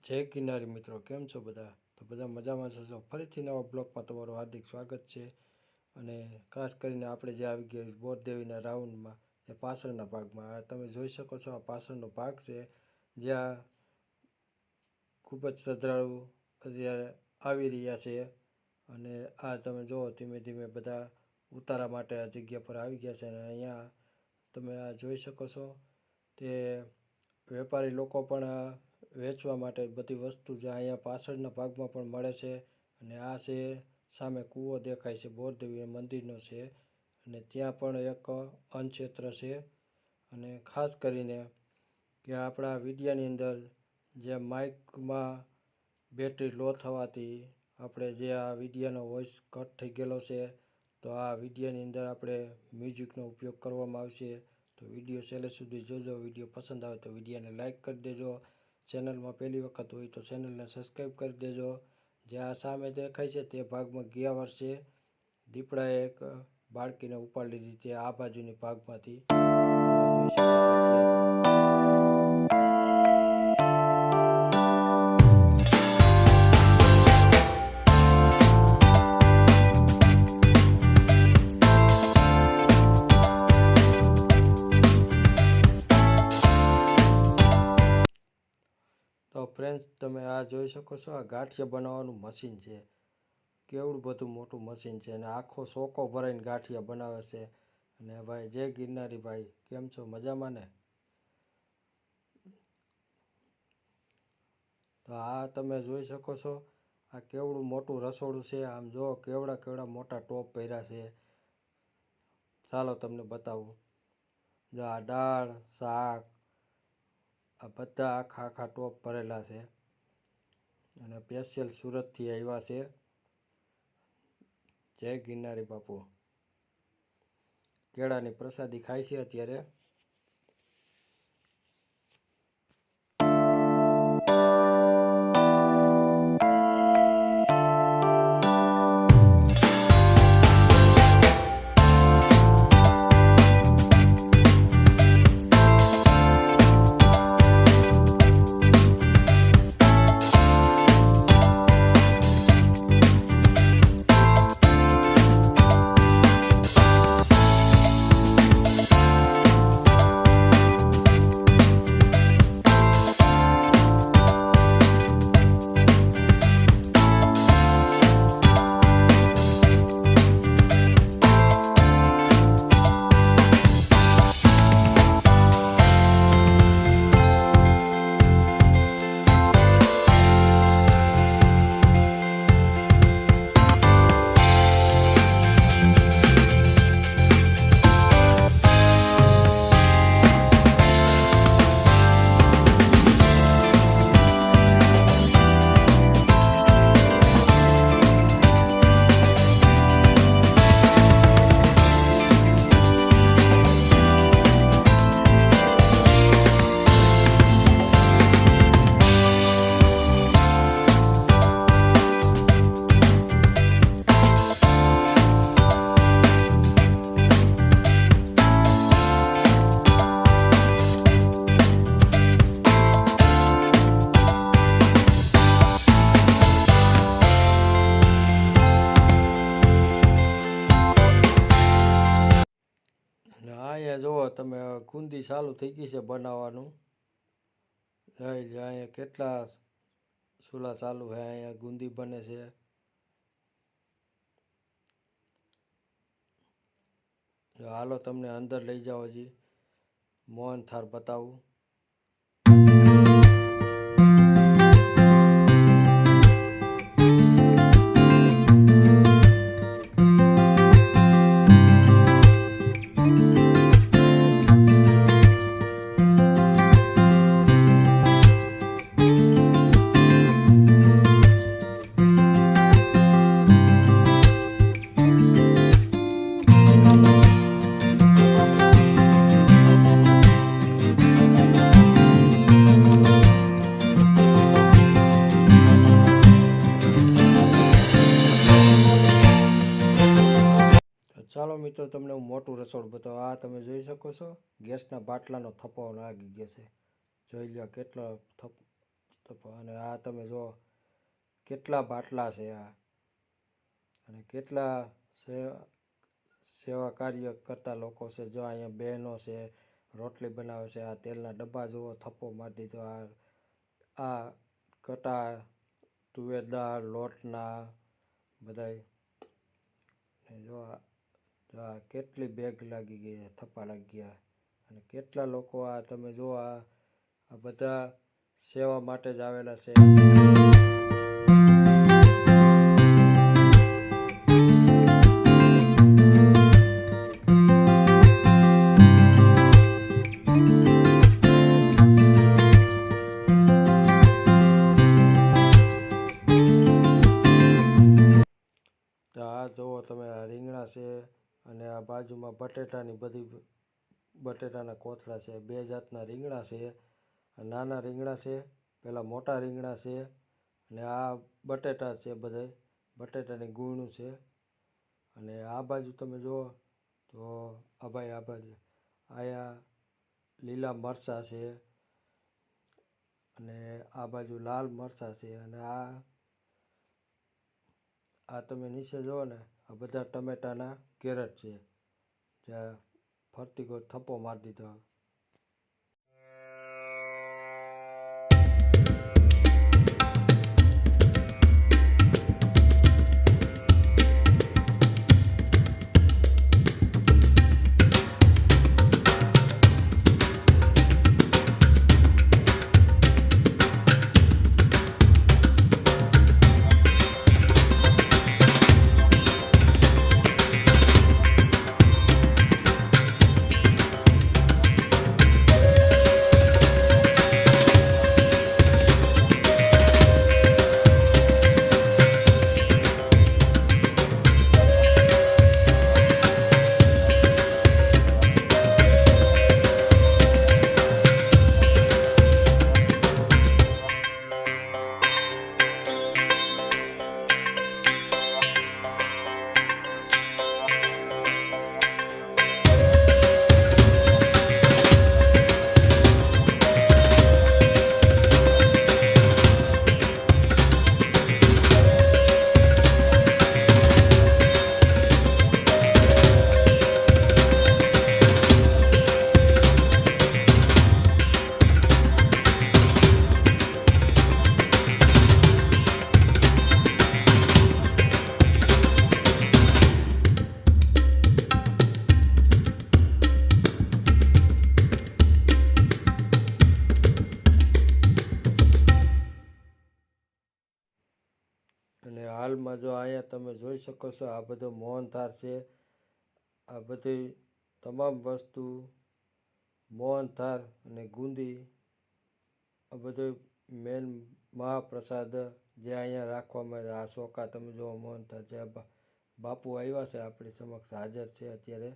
જય કિનારી મિત્રો, કેમ છો બધા? તો બધા મજામાં છો? ફરીથી નવા બ્લોગમાં તમારું હાર્દિક સ્વાગત છે. અને ખાસ કરીને આપણે જે આવી ગયા બોરદેવીના રાઉન્ડમાં, જે પાછળના ભાગમાં તમે જોઈ શકો છો. આ પાછળનો ભાગ છે જ્યાં ખૂબ જ શ્રદ્ધાળુ અત્યારે આવી રહ્યા છે. અને આ તમે જુઓ, ધીમે ધીમે બધા ઉતારા માટે આ જગ્યા પર આવી ગયા છે. અને અહીંયા તમે આ જોઈ શકો છો તે વેપારી લોકો પણ વેચવા માટે બધી વસ્તુ જે અહીંયા પાછળના ભાગમાં પણ મળે છે. અને આ છે સામે કૂવો દેખાય છે, બોરદેવી મંદિરનો છે. અને ત્યાં પણ એક અન્નક્ષેત્ર છે. અને ખાસ કરીને કે આપણા વિડીયાની અંદર જે માઇકમાં બેટરી લો થવાથી આપણે જે આ વિડીયાનો વોઇસ કટ થઈ ગયેલો છે, તો આ વિડીયાની અંદર આપણે મ્યુઝિકનો ઉપયોગ કરવામાં આવશે. તો વિડીયો છેલ્લે સુધી જોજો. વિડીયો પસંદ આવે તો વિડીયોને લાઇક કરી દેજો. ચેનલમાં પહેલી વખત હોય તો ચેનલને સબસ્ક્રાઈબ કરી દેજો. જે આ સામે દેખાય છે તે ભાગમાં ગયા વર્ષે દીપડાએ એક બાળકીને ઉપાડી લીધી હતી આ બાજુની ભાગમાંથી. તો ફ્રેન્ડ્સ, તમે આ જોઈ શકો છો, આ ગાંઠિયા બનાવવાનું મશીન છે. કેવડું બધું મોટું મશીન છે. અને આખો સોકો ભરાઈને ગાંઠિયા બનાવે છે. અને ભાઈ જય ગિરનારી ભાઈ, કેમ છો? મજામાં ને? તો આ તમે જોઈ શકો છો, આ કેવડું મોટું રસોડું છે. આમ જો કેવડા મોટા ટોપ ભર્યા છે. ચાલો તમને બતાવું. જો આ દાળ, શાક, આ બધા આખા ટોપ ભરેલા છે. અને સ્પેશિયલ સુરતથી આવ્યા છે. જય ગિરનારી બાપુ. કેળાની પ્રસાદી ખાય છે અત્યારે. અહીંયા જુઓ તમે, ગુંદી ચાલુ થઈ ગઈ છે બનાવવાનું. અહીંયા કેટલા ચૂલા ચાલુ છે. અહીંયા ગુંદી બને છે. હાલો તમને અંદર લઈ જાઓ, હજી મોહન થાળ બતાવું. ચાલો મિત્રો, તમને હું મોટું રસોડું બતાવું. આ તમે જોઈ શકો છો, ગેસના બાટલાનો થપ્પો લાગી ગયો છે. જોઈ લો કેટલો થપ્પો. તો અને આ તમે જો કેટલા બાટલા છે આ, અને કેટલા સેવા કાર્ય કરતા લોકો છે. જો અહીંયા બહેનો છે, રોટલી બનાવે છે. આ તેલના ડબ્બા જુઓ, થપ્પો મારી દીધો. આ કટા તુવેર દાળ લોટના બધાય. જો આ કેટલી બેગ લાગી ગઈ, થપ્પા લાગી ગયા. અને કેટલા લોકો આ તમે જો આ બધા સેવા માટે જ આવેલા છે. આ જુઓ તમે, આ રીંગણા છે, અને આ બાજુમાં બટેટાની બટેટાના કોથળા છે. બે જાતના રીંગણા છે. નાના રીંગણા છે, પેલા મોટા રીંગણા છે, અને આ બટેટા છે. બધા બટેટાની ગુણું છે. અને આ બાજુ તમે જુઓ તો આ ભાઈ આ બાજુ આયા લીલા મરચાં છે, અને આ બાજુ લાલ મરચાં છે. અને આ તમે નીચે જુઓ ને, આ બધા ટમેટાના કેરેટ છે, જ્યાં ફરતી કોઈ થપ્પો મારી દીધો. અને હાલમાં જો અહીંયા તમે જોઈ શકો છો, આ બધો મોહનથાળ છે. આ બધી તમામ વસ્તુ મોહનથાળ અને ગુંદી, આ બધું મેન મહાપ્રસાદ જે અહીંયા રાખવામાં આવે. આ ચોખા તમે જુઓ, મોહનથાળ છે. બાપુ આવ્યા છે, આપણી સમક્ષ હાજર છે અત્યારે.